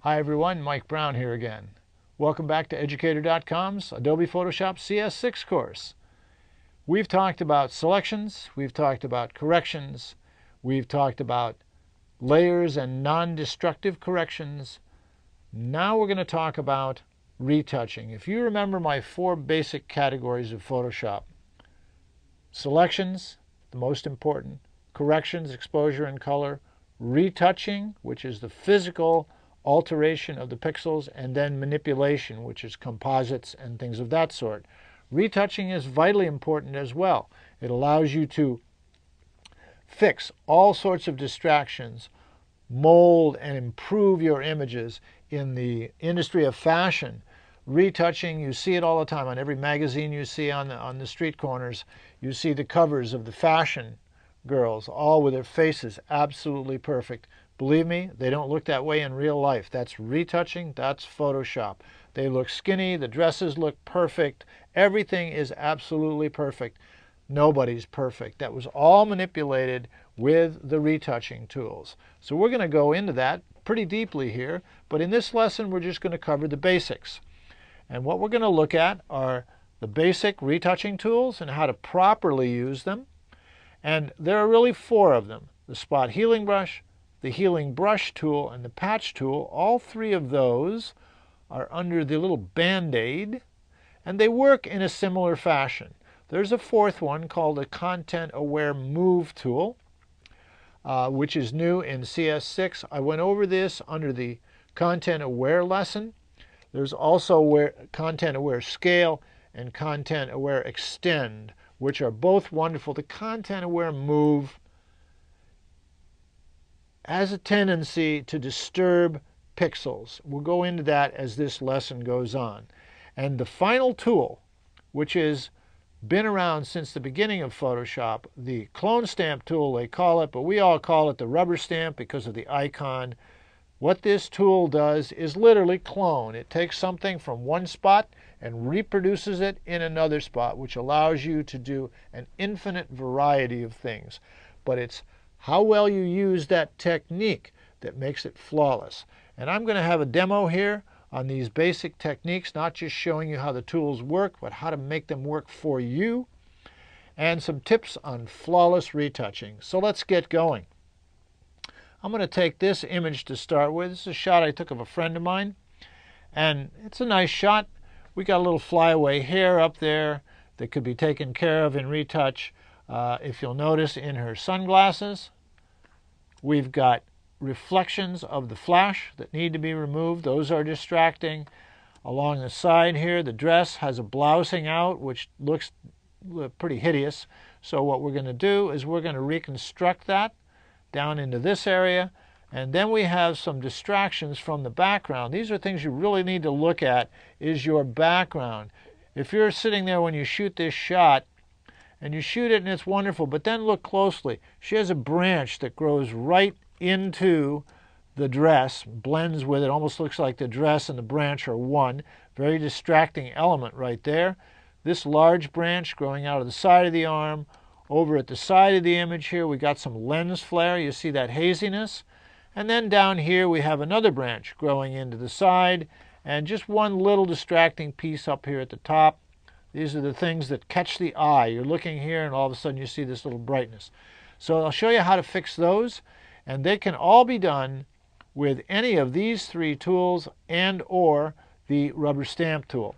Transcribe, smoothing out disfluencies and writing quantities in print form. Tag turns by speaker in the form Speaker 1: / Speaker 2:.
Speaker 1: Hi everyone, Mike Brown here again. Welcome back to Educator.com's Adobe Photoshop CS6 course. We've talked about selections, we've talked about corrections, we've talked about layers and non-destructive corrections. Now we're going to talk about retouching. If you remember my four basic categories of Photoshop: selections, the most important; corrections, exposure and color; retouching, which is the physical alteration of the pixels; and then manipulation, which is composites and things of that sort. Retouching is vitally important as well. It allows you to fix all sorts of distractions, mold and improve your images. In the industry of fashion, retouching, you see it all the time on every magazine you see on the street corners. You see the covers of the fashion girls, all with their faces absolutely perfect. Believe me, they don't look that way in real life. That's retouching, that's Photoshop. They look skinny, the dresses look perfect, everything is absolutely perfect. Nobody's perfect. That was all manipulated with the retouching tools. So we're going to go into that pretty deeply here, but in this lesson we're just going to cover the basics. And what we're going to look at are the basic retouching tools and how to properly use them. And there are really four of them: the spot healing brush, the healing brush tool, and the patch tool. All three of those are under the little band-aid, and they work in a similar fashion. There's a fourth one called the content-aware move tool, which is new in CS6. I went over this under the content-aware lesson. There's also content-aware scale and content-aware extend, which are both wonderful. The content-aware move has a tendency to disturb pixels. We'll go into that as this lesson goes on. And the final tool, which has been around since the beginning of Photoshop, the clone stamp tool they call it, but we all call it the rubber stamp because of the icon. What this tool does is literally clone. It takes something from one spot and reproduces it in another spot, which allows you to do an infinite variety of things. But it's how well you use that technique that makes it flawless. And I'm going to have a demo here on these basic techniques, not just showing you how the tools work, but how to make them work for you, and some tips on flawless retouching. So let's get going. I'm going to take this image to start with. This is a shot I took of a friend of mine, and it's a nice shot. We got a little flyaway hair up there that could be taken care of in retouch. If you'll notice in her sunglasses, we've got reflections of the flash that need to be removed. Those are distracting. Along the side here, the dress has a blousing out, which looks pretty hideous. So what we're going to do is we're going to reconstruct that down into this area. And then we have some distractions from the background. These are things you really need to look at, is your background. If you're sitting there when you shoot this shot, and you shoot it and it's wonderful, but then look closely. She has a branch that grows right into the dress, blends with it, almost looks like the dress and the branch are one. Very distracting element right there. This large branch growing out of the side of the arm. Over at the side of the image here, we got some lens flare. You see that haziness? And then down here we have another branch growing into the side, and just one little distracting piece up here at the top. These are the things that catch the eye. You're looking here and all of a sudden you see this little brightness. So I'll show you how to fix those, and they can all be done with any of these three tools and or the rubber stamp tool.